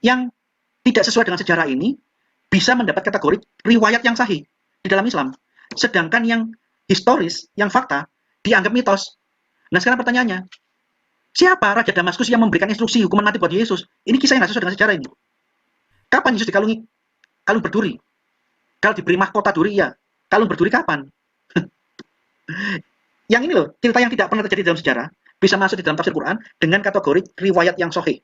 yang tidak sesuai dengan sejarah ini bisa mendapat kategori riwayat yang sahih di dalam Islam. Sedangkan yang historis, yang fakta, dianggap mitos. Nah sekarang pertanyaannya, siapa Raja Damaskus yang memberikan instruksi hukuman mati buat Yesus? Ini kisah yang nggak sesuai dengan sejarah ini. Kapan Yesus dikalungi kalung berduri? Kalau diberi mahkota duri, ya. Kalung berduri kapan? Yang ini loh, cerita yang tidak pernah terjadi dalam sejarah, bisa masuk di dalam tafsir Quran dengan kategori riwayat yang sahih.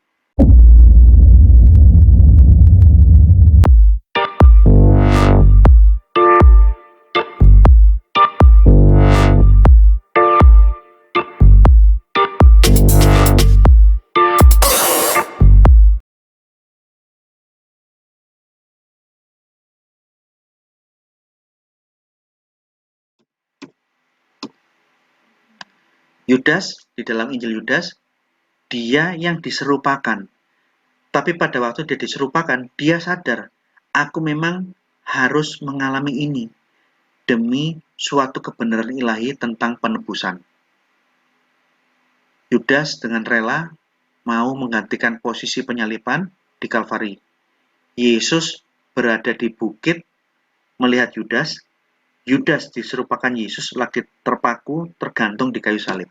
Yudas, di dalam Injil Yudas, dia yang diserupakan. Tapi pada waktu dia diserupakan, dia sadar, aku memang harus mengalami ini demi suatu kebenaran ilahi tentang penebusan. Yudas dengan rela mau menggantikan posisi penyalipan di Kalvari. Yesus berada di bukit melihat Yudas. Yudas diserupakan Yesus lagi terpaku, tergantung di kayu salib.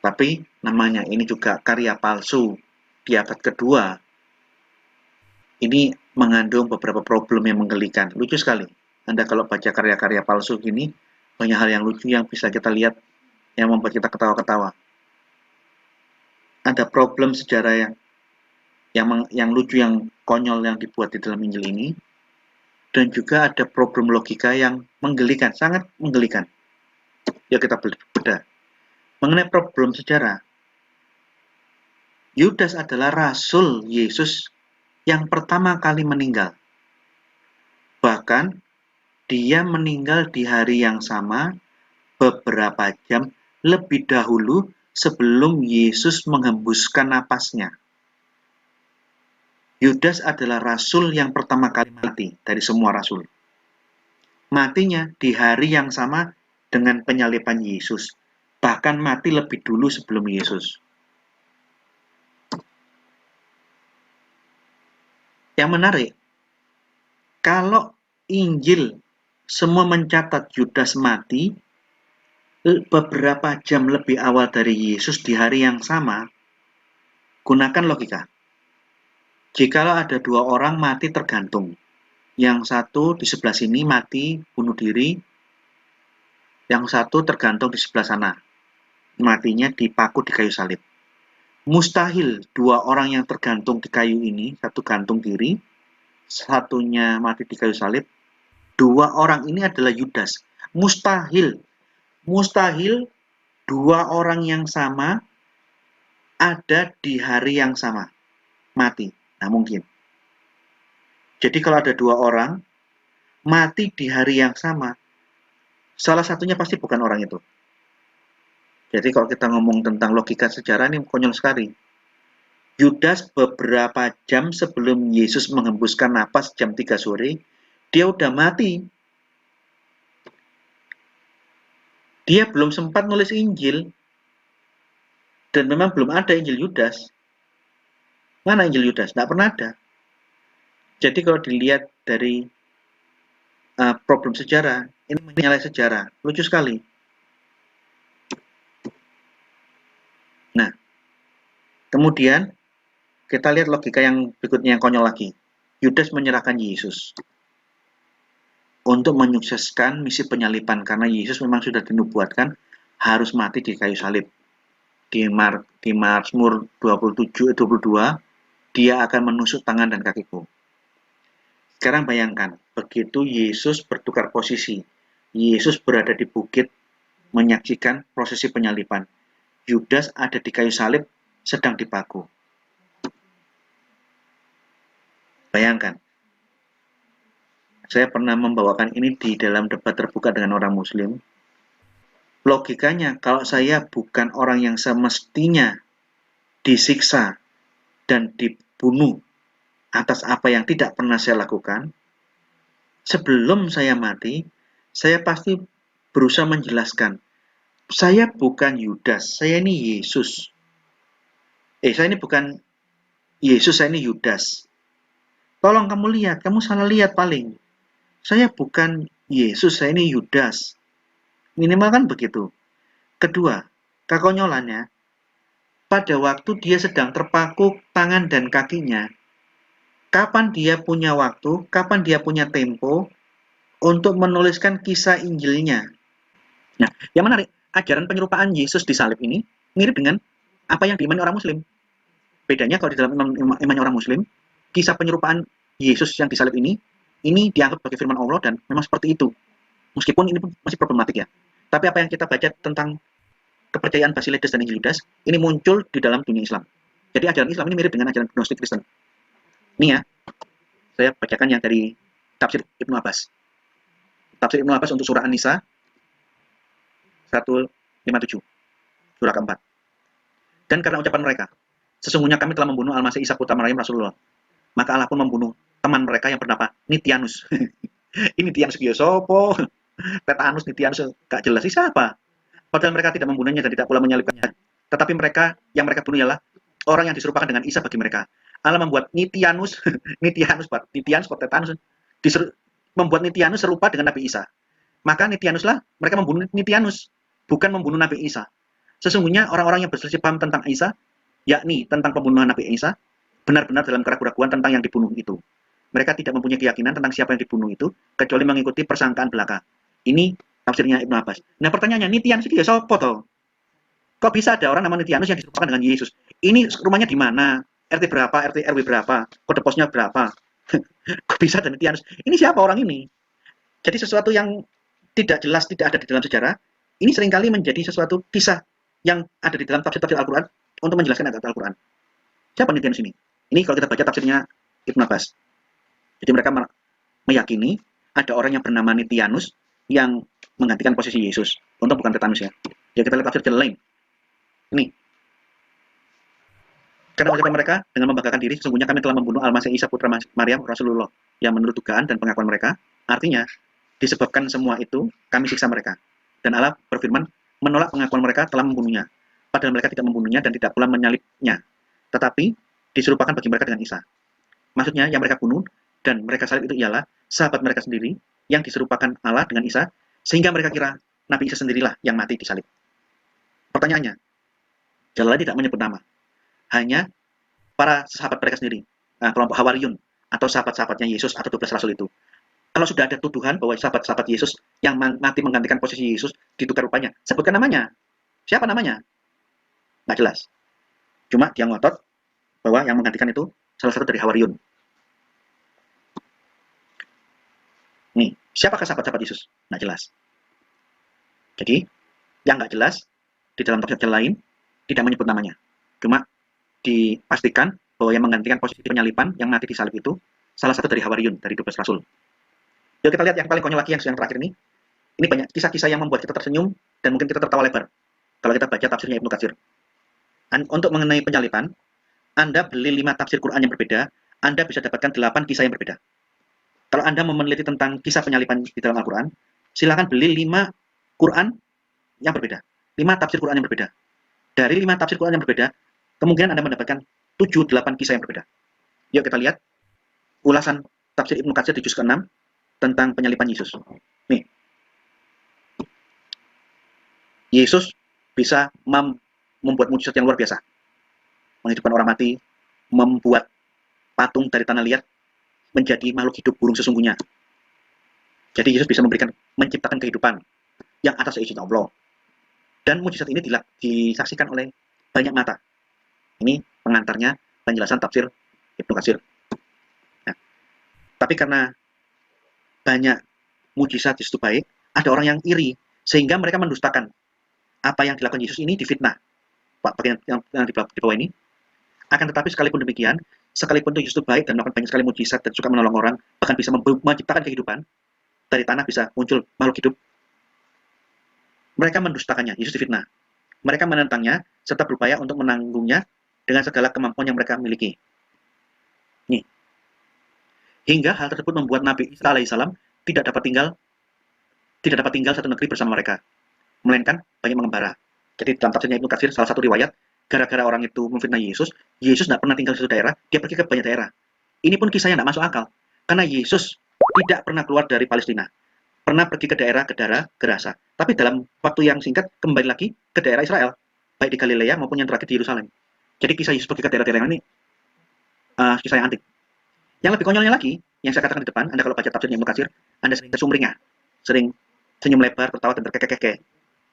Tapi namanya ini juga karya palsu di abad kedua. Ini mengandung beberapa problem yang menggelikan. Lucu sekali. Anda kalau baca karya-karya palsu gini, banyak hal yang lucu yang bisa kita lihat yang membuat kita ketawa-ketawa. Ada problem sejarah yang lucu, yang konyol yang dibuat di dalam Injil ini. Dan juga ada problem logika yang menggelikan, sangat menggelikan. Ya kita bedah. Mengenai problem sejarah, Yudas adalah rasul Yesus yang pertama kali meninggal. Bahkan dia meninggal di hari yang sama beberapa jam lebih dahulu sebelum Yesus menghembuskan napasnya. Yudas adalah rasul yang pertama kali mati dari semua rasul. Matinya di hari yang sama dengan penyaliban Yesus. Bahkan mati lebih dulu sebelum Yesus. Yang menarik, kalau Injil semua mencatat Yudas mati beberapa jam lebih awal dari Yesus di hari yang sama, gunakan logika. Jikalau ada dua orang mati tergantung, yang satu di sebelah sini mati bunuh diri, yang satu tergantung di sebelah sana, matinya dipaku di kayu salib. Mustahil dua orang yang tergantung di kayu ini, satu gantung diri, satunya mati di kayu salib. Dua orang ini adalah Yudas. Mustahil dua orang yang sama ada di hari yang sama mati. Nah, mungkin. Jadi kalau ada dua orang mati di hari yang sama, salah satunya pasti bukan orang itu. Jadi kalau kita ngomong tentang logika sejarah ini konyol sekali. Yudas beberapa jam sebelum Yesus menghembuskan napas jam 3 sore, dia udah mati. Dia belum sempat nulis Injil. Dan memang belum ada Injil Yudas. Mana Injil Yudas? Tidak pernah ada. Jadi kalau dilihat dari problem sejarah, ini menyalahi sejarah. Lucu sekali. Nah, kemudian kita lihat logika yang berikutnya yang konyol lagi. Yudas menyerahkan Yesus untuk menyukseskan misi penyaliban karena Yesus memang sudah dinubuatkan harus mati di kayu salib. Di Mazmur 22, dia akan menusuk tangan dan kakiku. Sekarang bayangkan, begitu Yesus bertukar posisi, Yesus berada di bukit menyaksikan prosesi penyaliban. Yudas ada di kayu salib sedang dipaku. Bayangkan. Saya pernah membawakan ini di dalam debat terbuka dengan orang Muslim. Logikanya, kalau saya bukan orang yang semestinya disiksa dan dibunuh atas apa yang tidak pernah saya lakukan, sebelum saya mati, saya pasti berusaha menjelaskan, saya bukan Yudas, saya ini Yesus. Saya ini bukan Yesus saya ini Yudas. Tolong kamu lihat, kamu salah lihat paling. Saya bukan Yesus, saya ini Yudas. Minimal kan begitu. Kedua, kekonyolannya, pada waktu dia sedang terpaku tangan dan kakinya, kapan dia punya waktu, kapan dia punya tempo untuk menuliskan kisah Injilnya. Nah, yang menarik, ajaran penyerupaan Yesus di salib ini mirip dengan apa yang diimani orang Muslim. Bedanya kalau di dalam imannya orang Muslim, kisah penyerupaan Yesus yang disalib ini dianggap sebagai firman Allah dan memang seperti itu. Meskipun ini masih problematik ya. Tapi apa yang kita baca tentang kepercayaan Basiledes dan Injil Yudas, ini muncul di dalam dunia Islam. Jadi ajaran Islam ini mirip dengan ajaran Gnostik Kristen. Ini ya, saya bacakan yang dari tafsir Ibnu Abbas. Tafsir Ibnu Abbas untuk surah An-Nisa 157, surah keempat. Dan karena ucapan mereka, sesungguhnya kami telah membunuh Al-Masih Isa putra Maryam Rasulullah. Maka Allah pun membunuh teman mereka yang bernama Nitianus. Ini Nitianus Giosopo, Tetanus, Nitianus, gak jelas sih siapa. Padahal mereka tidak membunuhnya dan tidak pula menyalibkannya. Tetapi mereka yang mereka bunuh ialah orang yang diserupakan dengan Isa bagi mereka. Allah membuat Nitianus, Nitianus, Tetanus, membuat Nitianus serupa dengan Nabi Isa. Maka Nitianuslah mereka membunuh Nitianus, bukan membunuh Nabi Isa. Sesungguhnya orang-orang yang berselisih paham tentang Isa, yakni tentang pembunuhan Nabi Isa, benar-benar dalam keraguan-keraguan tentang yang dibunuh itu. Mereka tidak mempunyai keyakinan tentang siapa yang dibunuh itu, kecuali mengikuti persangkaan belaka. Ini tafsirnya Ibnu Abbas. Nah pertanyaannya, Nitianus itu ya sopo toh? Kok bisa ada orang namanya Nitianus yang diserupakan dengan Yesus? Ini rumahnya di mana? RT berapa? RT RW berapa? Kode posnya berapa? Kok bisa ada Nitianus? Ini siapa orang ini? Jadi sesuatu yang tidak jelas, tidak ada di dalam sejarah, ini seringkali menjadi sesuatu kisah yang ada di dalam tafsir-tafsir Al-Quran untuk menjelaskan ayat Al-Quran. Siapa Nitianus ini? Ini kalau kita baca tafsirnya Ibnu Abbas. Jadi mereka meyakini ada orang yang bernama Nitianus yang menggantikan posisi Yesus. Untuk bukan Tetanus ya. Ya kita lihat tafsir jalan lain. Ini. Karena ucapan mereka dengan membanggakan diri, sesungguhnya kami telah membunuh Al-Masih Isa putra Maryam Rasulullah, yang menurut dugaan dan pengakuan mereka, artinya disebabkan semua itu kami siksa mereka. Dan Allah berfirman menolak pengakuan mereka telah membunuhnya. Padahal mereka tidak membunuhnya dan tidak pula menyalibnya. Tetapi diserupakan bagi mereka dengan Isa. Maksudnya yang mereka bunuh dan mereka salib itu ialah sahabat mereka sendiri yang diserupakan Allah dengan Isa, sehingga mereka kira Nabi Isa sendirilah yang mati disalib. Pertanyaannya, Jalalain tidak menyebut nama. Hanya para sahabat mereka sendiri, kelompok Hawariyun atau sahabat-sahabatnya Yesus atau 12 rasul itu. Kalau sudah ada tuduhan bahwa sahabat-sahabat Yesus yang mati menggantikan posisi Yesus ditukar rupanya, sebutkan namanya. Siapa namanya? Nggak jelas. Cuma dia ngotot bahwa yang menggantikan itu salah satu dari Hawariyun. Nih, siapakah sahabat-sahabat Yesus? Nggak jelas. Jadi, yang nggak jelas di dalam tafsir lain tidak menyebut namanya. Cuma dipastikan bahwa yang menggantikan posisi penyaliban yang mati disalib itu salah satu dari Hawariyun, dari 12 rasul. Yuk kita lihat yang paling konyol lagi yang terakhir ini. Ini banyak kisah-kisah yang membuat kita tersenyum dan mungkin kita tertawa lebar kalau kita baca tafsirnya Ibnu Katsir. Untuk mengenai penyaliban, Anda beli 5 tafsir Quran yang berbeda, Anda bisa dapatkan 8 kisah yang berbeda. Kalau Anda mau meneliti tentang kisah penyaliban di dalam Al-Quran, silakan beli 5 Quran yang berbeda, 5 tafsir Quran yang berbeda. Dari 5 tafsir Quran yang berbeda, kemungkinan Anda mendapatkan 7-8 kisah yang berbeda. Yuk kita lihat ulasan tafsir Ibnu Katsir di juz ke-6 tentang penyaliban Yesus. Nih, Yesus bisa membuat mujizat yang luar biasa, menghidupkan orang mati, membuat patung dari tanah liat menjadi makhluk hidup burung sesungguhnya. Jadi Yesus bisa menciptakan kehidupan yang atas izin Allah. Dan mujizat ini disaksikan oleh banyak mata. Ini pengantarnya penjelasan tafsir Ibnu Katsir. Nah, tapi karena banyak mujizat itu baik, ada orang yang iri sehingga mereka mendustakan apa yang dilakukan Yesus ini difitnah. Bagian yang di bawah ini. Akan tetapi sekalipun demikian, sekalipun Yesus itu baik dan melakukan banyak sekali mujizat dan suka menolong orang, bahkan bisa menciptakan kehidupan, dari tanah bisa muncul makhluk hidup, mereka mendustakannya, Yesus difitnah. Mereka menentangnya serta berupaya untuk menanggungnya dengan segala kemampuan yang mereka miliki. Nih. Hingga hal tersebut membuat Nabi Isa alaihissalam tidak dapat tinggal satu negeri bersama mereka, melainkan banyak mengembara. Jadi dalam tafsirnya Ibnu Katsir, salah satu riwayat, gara-gara orang itu memfitnah Yesus, Yesus tidak pernah tinggal di suatu daerah, dia pergi ke banyak daerah. Ini pun kisahnya tidak masuk akal, karena Yesus tidak pernah keluar dari Palestina, pernah pergi ke daerah Gerasa, tapi dalam waktu yang singkat kembali lagi ke daerah Israel, baik di Galilea maupun yang terakhir di Yerusalem. Jadi kisah Yesus pergi ke daerah-daerah ini kisah yang antik. Yang lebih konyolnya lagi, yang saya katakan di depan, Anda kalau baca tafsirnya Ibnu Katsir, Anda sering tersumringah, sering senyum lebar, tertawa dan terkekeh-kekeh.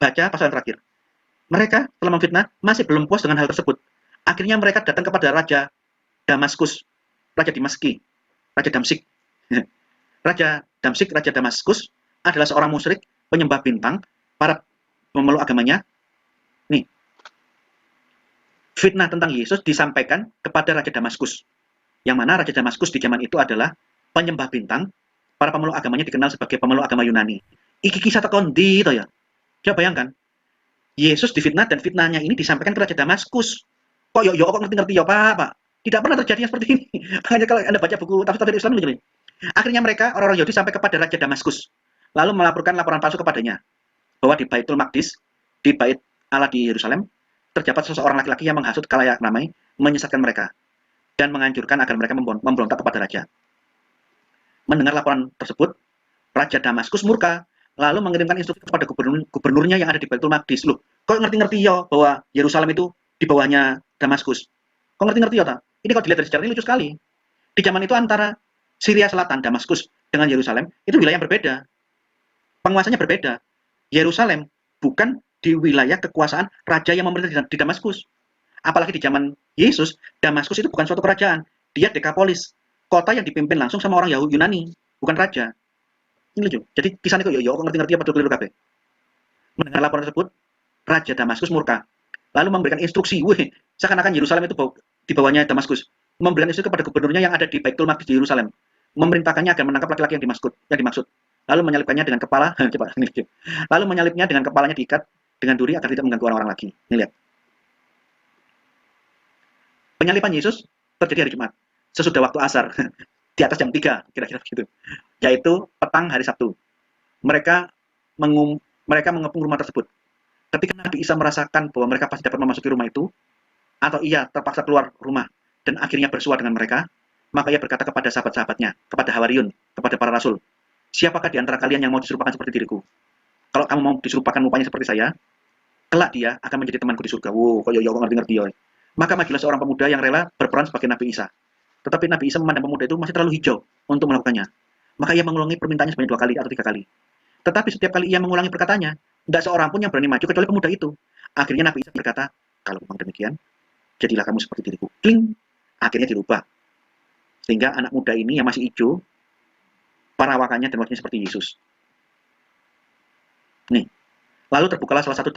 Baca pasal yang terakhir. Mereka setelah memfitnah masih belum puas dengan hal tersebut. Akhirnya mereka datang kepada Raja Damaskus, Raja Dimaski, Raja Damsik. Raja Damsik, Raja Damaskus adalah seorang musyrik, penyembah bintang, para pemeluk agamanya. Nih, fitnah tentang Yesus disampaikan kepada Raja Damaskus. Yang mana Raja Damaskus di zaman itu adalah penyembah bintang, para pemeluk agamanya dikenal sebagai pemeluk agama Yunani. Iki kisah tekon di itu ya. Coba bayangkan, Yesus difitnah dan fitnahnya ini disampaikan ke Raja Damaskus. Kok kok ngerti-ngerti ya Pak? Tidak pernah terjadi seperti ini. Makanya kalau Anda baca buku tafsir Islam begini. Akhirnya mereka orang-orang Yahudi sampai kepada Raja Damaskus, lalu melaporkan laporan palsu kepadanya bahwa di Baitul Maqdis, di Bait Allah di Yerusalem, terdapat seseorang laki-laki yang menghasut khalayak ramai, menyesatkan mereka dan menganjurkan agar mereka memberontak kepada raja. Mendengar laporan tersebut, Raja Damaskus murka, lalu mengirimkan instruksi kepada gubernurnya yang ada di Baitul Maqdis. Loh, kok ngerti-ngerti ya bahwa Yerusalem itu di bawahnya Damaskus? Kok ngerti-ngerti ya? Ini kalau dilihat dari sejarah ini lucu sekali. Di zaman itu antara Syria Selatan, Damaskus, dengan Yerusalem, itu wilayah yang berbeda. Penguasanya berbeda. Yerusalem bukan di wilayah kekuasaan raja yang memerintah di Damaskus. Apalagi di zaman Yesus, Damaskus itu bukan suatu kerajaan. Dia Dekapolis, kota yang dipimpin langsung sama orang Yunani, bukan raja. Ini lucu. Jadi kisahnya kok yo ngerti-ngerti apa keliru kabeh. Mendengar laporan tersebut, Raja Damaskus murka. Lalu memberikan instruksi, seakan-akan Yerusalem itu di bawahnya Damaskus. Memberikan instruksi kepada gubernurnya yang ada di Baitul Maqdis di Yerusalem. Memerintahkannya agar menangkap laki-laki yang dimaksud. Lalu menyalibkannya dengan kepala, lalu menyalibnya dengan kepalanya diikat dengan duri agar tidak mengganggu orang-orang lagi. Ini lihat. Penyaliban Yesus terjadi hari Jumat, sesudah waktu asar, di atas jam 3, kira-kira begitu. Yaitu petang hari Sabtu. Mereka mengepung rumah tersebut. Ketika Nabi Isa merasakan bahwa mereka pasti dapat memasuki rumah itu, atau ia terpaksa keluar rumah dan akhirnya bersua dengan mereka, maka ia berkata kepada sahabat-sahabatnya, kepada Hawariun, kepada para rasul, siapakah di antara kalian yang mau diserupakan seperti diriku? Kalau kamu mau diserupakan mukanya seperti saya, kelak dia akan menjadi temanku di surga. Wow, kok ngerti-ngerti ya. Maka majulah seorang pemuda yang rela berperan sebagai Nabi Isa. Tetapi Nabi Isa memandang pemuda itu masih terlalu hijau untuk melakukannya. Maka ia mengulangi permintaannya sebanyak 2 kali atau 3 kali. Tetapi setiap kali ia mengulangi perkataannya, tidak seorang pun yang berani maju kecuali pemuda itu. Akhirnya Nabi Isa berkata, kalau memang demikian, jadilah kamu seperti diriku. Kling! Akhirnya dirubah. Sehingga anak muda ini yang masih hijau, perawakannya dan wajahnya seperti Yesus. Nih, lalu terbukalah salah satu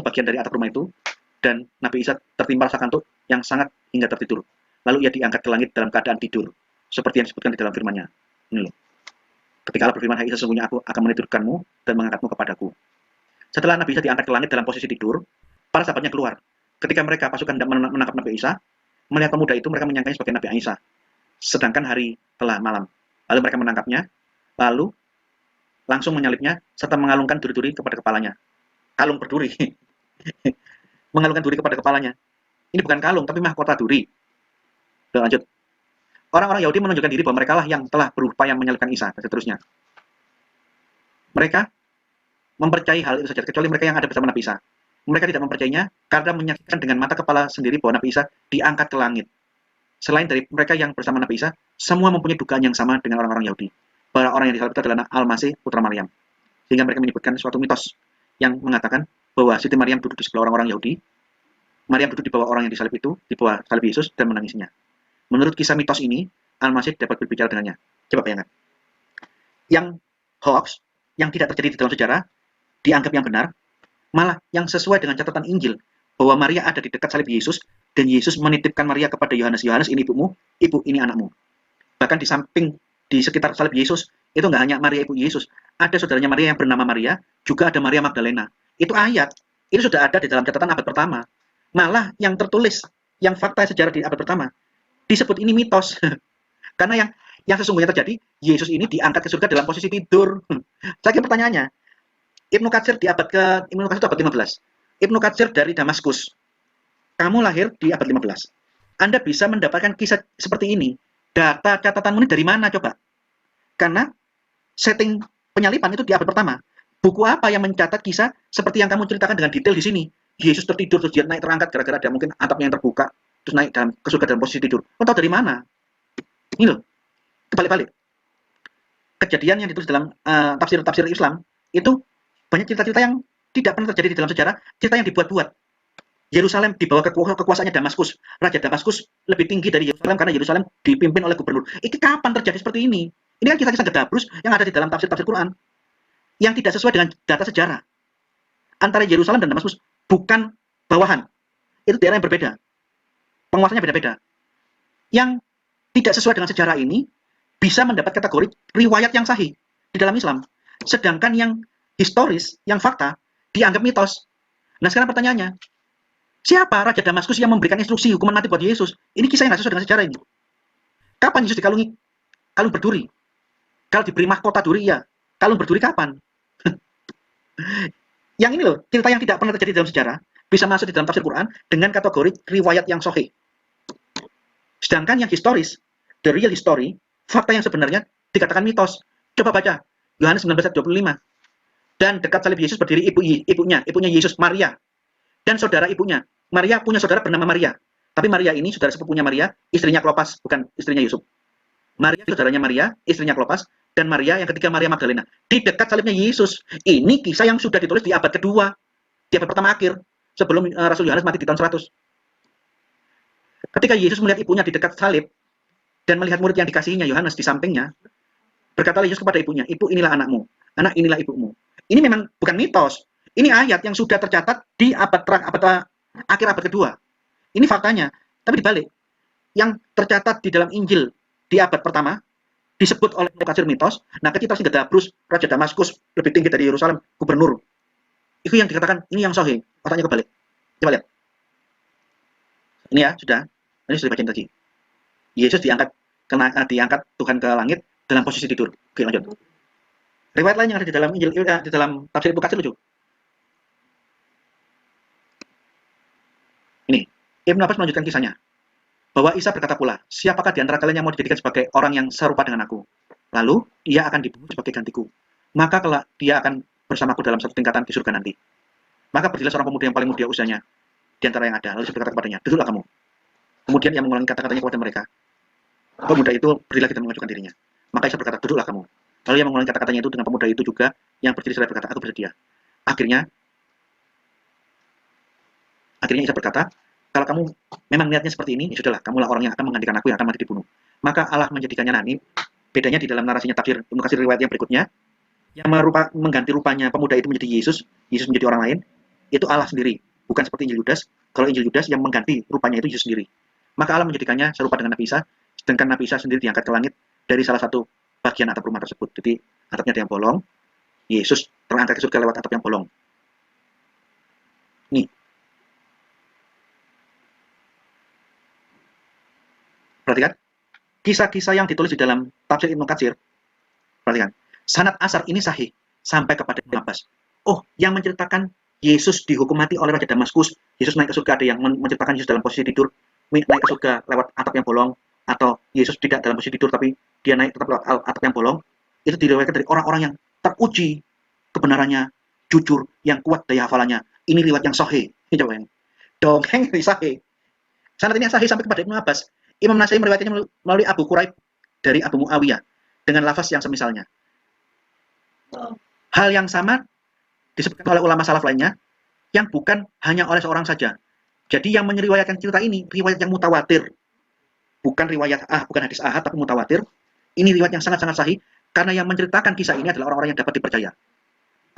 bagian dari atap rumah itu, dan Nabi Isa tertimpa rasa kantuk yang sangat hingga tertidur. Lalu ia diangkat ke langit dalam keadaan tidur, seperti yang disebutkan di dalam firman-Nya. Ini loh. Ketika Allah berfirman, hai Isa, sesungguhnya aku akan menidurkanmu dan mengangkatmu kepadaku. Setelah Nabi Isa diangkat ke langit dalam posisi tidur, para sahabatnya keluar. Ketika mereka pasukan menangkap Nabi Isa, melihat pemuda itu, mereka menyangkanya sebagai Nabi Isa. Sedangkan hari telah malam. Lalu mereka menangkapnya, lalu langsung menyalibnya, serta mengalungkan duri-duri kepada kepalanya. Kalung berduri. Mengalungkan duri kepada kepalanya. Ini bukan kalung, tapi mahkota duri. Lanjut. Orang-orang Yahudi menunjukkan diri bahwa mereka lah yang telah berupaya menyalibkan Isa, dan seterusnya. Mereka mempercayai hal itu saja, kecuali mereka yang ada bersama Nabi Isa. Mereka tidak mempercayainya karena menyaksikan dengan mata kepala sendiri bahwa Nabi Isa diangkat ke langit. Selain dari mereka yang bersama Nabi Isa, semua mempunyai dugaan yang sama dengan orang-orang Yahudi. Bahwa orang yang disalib itu adalah Al-Masih, putra Maryam. Sehingga mereka menyebutkan suatu mitos yang mengatakan bahwa Siti Maryam duduk di sebelah orang-orang Yahudi, Maryam duduk di bawah orang yang disalib itu, di bawah salib Yesus, dan menangisinya. Menurut kisah mitos ini, Al-Masih dapat berbicara dengannya. Coba bayangkan. Yang hoax, yang tidak terjadi di dalam sejarah, dianggap yang benar, malah yang sesuai dengan catatan Injil, bahwa Maria ada di dekat salib Yesus, dan Yesus menitipkan Maria kepada Yohanes. Yohanes, ini ibumu, ibu, ini anakmu. Bahkan di samping, di sekitar salib Yesus, itu nggak hanya Maria ibu Yesus, ada saudaranya Maria yang bernama Maria, juga ada Maria Magdalena. Itu ayat, itu sudah ada di dalam catatan abad pertama. Malah yang tertulis, yang fakta sejarah di abad pertama, disebut ini mitos. Karena yang sesungguhnya terjadi, Yesus ini diangkat ke surga dalam posisi tidur. Saya kira pertanyaannya, Ibnu Katsir itu abad ke-15. Ibnu Katsir dari Damaskus. Kamu lahir di abad 15. Anda bisa mendapatkan kisah seperti ini. Data catatanmu ini dari mana coba? Karena setting penyalipan itu di abad pertama. Buku apa yang mencatat kisah seperti yang kamu ceritakan dengan detail di sini? Yesus tertidur, terus dia naik terangkat gara-gara ada mungkin atapnya yang terbuka, terus naik ke surga dalam posisi tidur. Kau tahu dari mana? Ini loh, kebalik-balik. Kejadian yang ditulis dalam tafsir-tafsir Islam itu banyak cerita-cerita yang tidak pernah terjadi di dalam sejarah, cerita yang dibuat-buat. Yerusalem di bawah kekuasaannya Damaskus. Raja Damaskus lebih tinggi dari Yerusalem karena Yerusalem dipimpin oleh gubernur. Ini kapan terjadi seperti ini? Ini kan kisah-kisah gedabrus yang ada di dalam tafsir-tafsir Quran yang tidak sesuai dengan data sejarah. Antara Yerusalem dan Damaskus bukan bawahan. Itu daerah yang berbeda. Penguasanya beda-beda. Yang tidak sesuai dengan sejarah ini bisa mendapat kategori riwayat yang sahih di dalam Islam. Sedangkan yang historis, yang fakta, dianggap mitos. Nah sekarang pertanyaannya, siapa Raja Damaskus yang memberikan instruksi hukuman mati buat Yesus? Ini kisah yang nggak sesuai dengan sejarah ini. Kapan Yesus dikalungi kalung berduri? Kalau diberi mahkota duri, ya. Kalung berduri kapan? Yang ini loh, cerita yang tidak pernah terjadi dalam sejarah, bisa masuk di dalam tafsir Quran dengan kategori riwayat yang sahih. Sedangkan yang historis, the real history, fakta yang sebenarnya dikatakan mitos. Coba baca Yohanes 19:25. Dan dekat salib Yesus berdiri ibunya Yesus, Maria. Dan saudara ibunya. Maria punya saudara bernama Maria. Tapi Maria ini saudara sepupunya Maria, istrinya Klopas, bukan istrinya Yusuf. Maria saudaranya Maria, istrinya Klopas, dan Maria yang ketiga Maria Magdalena. Di dekat salibnya Yesus. Ini kisah yang sudah ditulis di abad kedua, di abad pertama akhir, sebelum Rasul Yohanes mati di tahun 100. Ketika Yesus melihat ibunya di dekat salib, dan melihat murid yang dikasihinya, Yohanes, di sampingnya, berkatalah Yesus kepada ibunya, ibu inilah anakmu, anak inilah ibumu. Ini memang bukan mitos. Ini ayat yang sudah tercatat di akhir abad kedua. Ini faktanya. Tapi dibalik, yang tercatat di dalam Injil di abad pertama disebut oleh Katsir mitos. Nah, ketika gedabrus Raja Damaskus lebih tinggi dari Yerusalem, gubernur. Itu yang dikatakan ini yang sahih. Otaknya kebalik. Coba lihat. Ini ya, sudah. Ini sudah dibacain tadi. Yesus diangkat Tuhan ke langit dalam posisi tidur. Oke, lanjut. Riwayat lain yang ada di dalam Injil, di dalam tafsir Ibnu Katsir lucu. Ini, Ibnu Abbas melanjutkan kisahnya. Bahwa Isa berkata pula, siapakah di antara kalian yang mau dijadikan sebagai orang yang serupa dengan aku? Lalu, ia akan dibunuh sebagai gantiku. Maka kelak dia akan bersamaku dalam satu tingkatan di surga nanti. Maka berdirilah seorang pemuda yang paling muda usianya di antara yang ada. Lalu Yesus berkata kepadanya, duduklah kamu. Kemudian ia mengulangi kata-katanya kepada mereka. Pemuda itu berdirilah kita mengajukan dirinya. Maka Isa berkata, duduklah kamu. Lalu ia mengulangi kata-katanya itu dengan pemuda itu juga yang berdiri seraya berkata, aku bersedia. Akhirnya Isa berkata, kalau kamu memang niatnya seperti ini, ya sudahlah, kamulah orang yang akan menggantikan aku yang akan mati dibunuh. Maka Allah menjadikannya nani. Bedanya di dalam narasinya tafsir Ibnu Katsir riwayat yang berikutnya, yang mengganti rupanya pemuda itu menjadi Yesus menjadi orang lain, itu Allah sendiri, bukan seperti Injil Yudas. Kalau Injil Yudas yang mengganti rupanya itu Yesus sendiri. Maka Allah menjadikannya serupa dengan Nabi Isa, sedangkan Nabi Isa sendiri diangkat ke langit dari salah satu bagian atap rumah tersebut. Jadi atapnya ada yang bolong, Yesus terangkat ke surga lewat atap yang bolong. Nih. Perhatikan, kisah-kisah yang ditulis di dalam tafsir Ibnu Katsir, perhatikan, sanad asar ini sahih sampai kepada Ibnu Abbas. Oh, yang menceritakan Yesus dihukum mati oleh Raja Damaskus, Yesus naik ke surga, ada yang menceritakan Yesus dalam posisi tidur, naik ke surga lewat atap yang bolong, atau Yesus tidak dalam posisi tidur tapi dia naik tetap lewat atap yang bolong, itu diriwayatkan dari orang-orang yang teruji kebenarannya, jujur, yang kuat daya hafalannya. Ini riwayat yang sahih. Ini coba yang dongeng ini sahih. Sanad ini sahih sampai kepada Ibnu Abbas. Imam Nasai meriwayatkannya melalui Abu Quraib dari Abu Muawiyah dengan lafaz yang semisalnya. Hal yang sama disebutkan oleh ulama salaf lainnya yang bukan hanya oleh seorang saja. Jadi yang meriwayatkan cerita ini riwayat yang mutawatir. Bukan hadis ahad tapi mutawatir. Ini riwayat yang sangat-sangat sahih karena yang menceritakan kisah ini adalah orang-orang yang dapat dipercaya.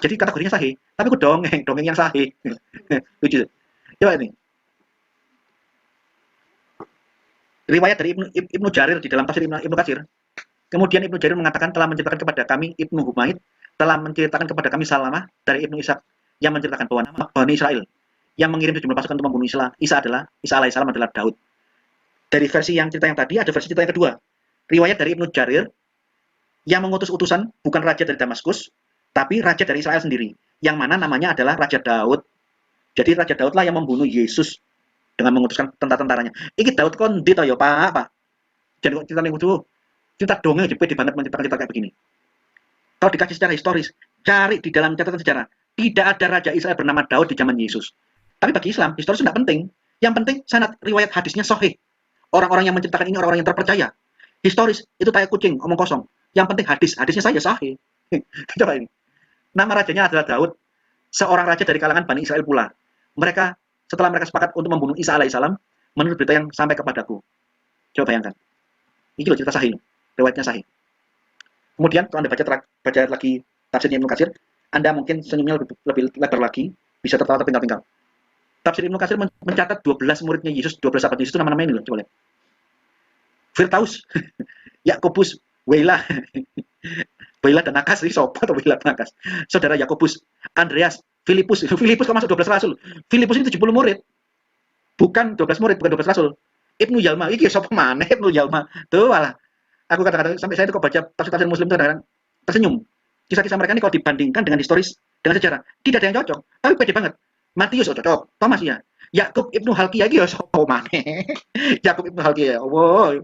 Jadi kategorinya sahih, tapi itu dongeng yang sahih. Lucu. Coba ini. Riwayat dari Ibnu Jarir di dalam tafsir Ibnu Katsir. Kemudian Ibnu Jarir mengatakan telah menceritakan kepada kami Ibnu Humaid telah menceritakan kepada kami Salamah dari Ibnu Ishaq yang menceritakan bahwa nama Bani Israel yang mengirim sejumlah pasukan untuk membunuh Isa alaihissalam adalah Daud. Dari versi yang cerita yang tadi ada versi cerita yang kedua. Riwayat dari Ibnu Jarir yang mengutus utusan bukan raja dari Damaskus, tapi raja dari Israel sendiri, yang mana namanya adalah Raja Daud. Jadi Raja Daud lah yang membunuh Yesus dengan mengutuskan tentara-tentaranya. Iki Daud kondi to ya Pak. Jadi kok cerita ning kudu cerita dongeng aja pede banget menceritakan cerita kayak begini. Kalau dikaji secara historis, cari di dalam catatan sejarah, tidak ada raja Israel bernama Daud di zaman Yesus. Tapi bagi Islam, historis tidak penting. Yang penting sanad riwayat hadisnya sahih. Orang-orang yang menceritakan ini orang-orang yang terpercaya. Historis itu kayak kucing, omong kosong. Yang penting hadisnya saya sahih. Coba ini. Nama rajanya adalah Daud, seorang raja dari kalangan Bani Israel pula. Mereka setelah mereka sepakat untuk membunuh Isa alaihissalam, menurut berita yang sampai kepadaku. Coba bayangkan. Ini loh cerita sahih, riwayatnya sahih. Kemudian kalau Anda baca lagi tafsirnya Ibnu Katsir, Anda mungkin senyumnya lebih lebar lagi, bisa tertawa terpingkal-pingkal. Tafsir Ibnu Katsir mencatat 12 muridnya Yesus, 12 sahabat Yesus itu nama-nama ini loh, coba lihat. Firtaus, Yakobus, Weila, Weila dan Nakas, ini sopo atau Weila dan Nakas? Saudara Yakobus, Andreas, Filipus kok masuk 12 rasul? Filipus ini 70 murid, bukan 12 murid, bukan 12 rasul. Ibnu Yalma, ini sopo mana Ibnu Yalma? Tuh malah, aku kata-kata sampai saya itu kok baca tafsir Muslim itu kadang tersenyum. Kisah-kisah mereka ini kalau dibandingkan dengan historis, dengan sejarah, tidak ada yang cocok, tapi pede banget. Matius cocok, Thomas ya. Yakub Ibnu Halkiyah iki ya sopo maneh? Yakub Ibnu Halkiyah. Oh,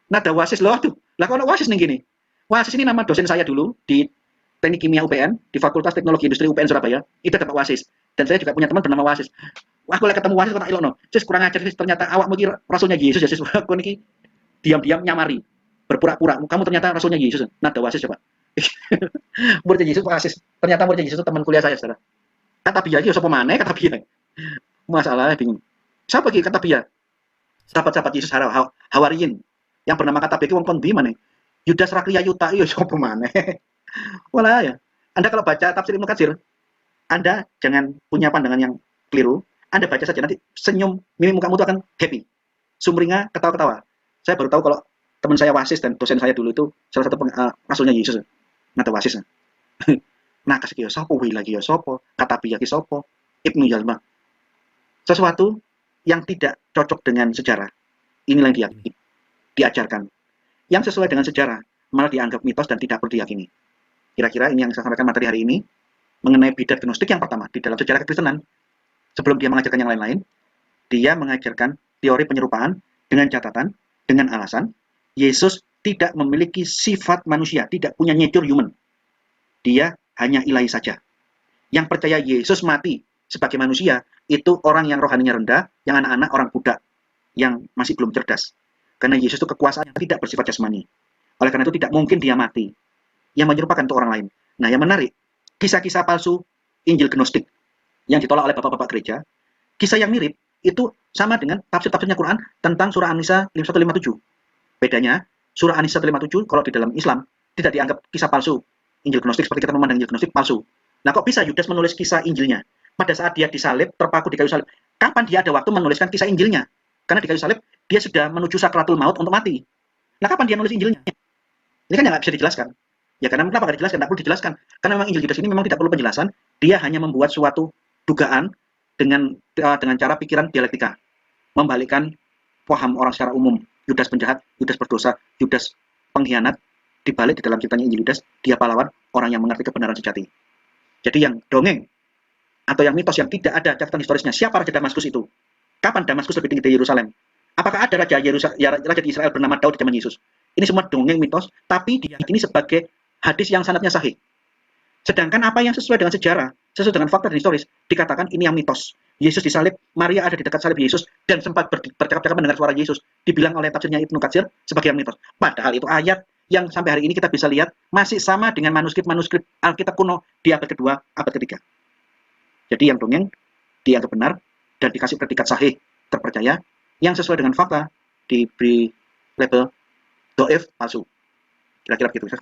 nada wasis loh tuh. Lah kalau wasis nih gini. Wasis ini nama dosen saya dulu di Teknik Kimia UPN, di Fakultas Teknologi Industri UPN Surabaya. Itu ada Pak Wasis. Dan saya juga punya teman bernama Wasis. Wah, aku lagi ketemu Wasis kok tak ilokno. Sis kurang ajar sis, ternyata awakmu iki rasulnya Yesus ya sis. Aku niki diam-diam nyamari. Berpura-pura kamu ternyata rasulnya Yesus. Nada Wasis coba. Muridnya Yesus Wasis. Ternyata muridnya Yesus itu teman kuliah saya, Saudara. Kata biya iki sapa maneh kata biya. Masalahnya bingung. Siapa iki kata biya? Sahabat-sahabat Yesus Hawariyin yang bernama kata biya iki wong kondi maneh. Yudas Rakliya Yuta iya sapa maneh. Walah ya. Anda kalau baca tafsir Ibnu Katsir, Anda jangan punya pandangan yang keliru. Anda baca saja nanti senyum, mimik mukamu itu akan happy. Sumringah ketawa-ketawa. Saya baru tahu kalau teman saya Wasis dan dosen saya dulu itu salah satu rasulnya Yesus. Nata Wasis. Nah, kasih sopo wi lagi ya sopo, kata biya ki sopo, Ibnu Yalma. Sesuatu yang tidak cocok dengan sejarah. Inilah yang diajarkan. Yang sesuai dengan sejarah malah dianggap mitos dan tidak perlu diyakini. Kira-kira ini yang saya sampaikan materi hari ini mengenai bidat gnostik yang pertama di dalam sejarah kekristenan. Sebelum dia mengajarkan yang lain-lain, dia mengajarkan teori penyerupaan dengan catatan, dengan alasan Yesus tidak memiliki sifat manusia, tidak punya nature human. Dia hanya ilahi saja. Yang percaya Yesus mati sebagai manusia, itu orang yang rohaninya rendah, yang anak-anak, orang budak, yang masih belum cerdas. Karena Yesus itu kekuasaan tidak bersifat jasmani. Oleh karena itu tidak mungkin dia mati. Yang menyerupakan untuk orang lain. Nah, yang menarik, kisah-kisah palsu Injil Gnostik yang ditolak oleh bapak-bapak gereja, kisah yang mirip itu sama dengan tafsir-tafsirnya Quran tentang surah An-Nisa 5157. Bedanya, surah An-Nisa 157 kalau di dalam Islam tidak dianggap kisah palsu. Injil Gnostik seperti kita memandang Injil Gnostik palsu. Nah, kok bisa Yudas menulis kisah Injilnya? Pada saat dia disalib, terpaku di kayu salib. Kapan dia ada waktu menuliskan kisah Injilnya? Karena di kayu salib, dia sudah menuju sakratul maut untuk mati. Nah, kapan dia nulis Injilnya? Ini kan nggak bisa dijelaskan. Ya karena kenapa nggak dijelaskan? Nggak perlu dijelaskan. Karena memang Injil Yudas ini memang tidak perlu penjelasan. Dia hanya membuat suatu dugaan dengan cara pikiran dialektika. Membalikkan paham orang secara umum. Yudas penjahat, Yudas berdosa, Yudas pengkhianat. Dibalik di dalam ceritanya Injil Yudas, dia pahlawan, orang yang mengerti kebenaran sejati. Jadi yang dongeng atau yang mitos yang tidak ada catatan historisnya, siapa Raja Damaskus itu? Kapan Damaskus lebih tinggi dari Yerusalem? Apakah ada Raja di Israel bernama Daud di zaman Yesus? Ini semua dongeng mitos, tapi diyakini sebagai hadis yang sanadnya sahih. Sedangkan apa yang sesuai dengan sejarah, sesuai dengan fakta dan historis, dikatakan ini yang mitos. Yesus disalib, Maria ada di dekat salib Yesus, dan sempat bercakap-cakap mendengar suara Yesus. Dibilang oleh tafsirnya Ibnu Katsir sebagai yang mitos. Padahal itu ayat yang sampai hari ini kita bisa lihat masih sama dengan manuskrip-manuskrip Alkitab kuno di abad kedua, abad ketiga. Jadi yang dongeng dianggap benar dan dikasih predikat sahih, terpercaya, yang sesuai dengan fakta diberi label doif palsu. Kira-kira begitu.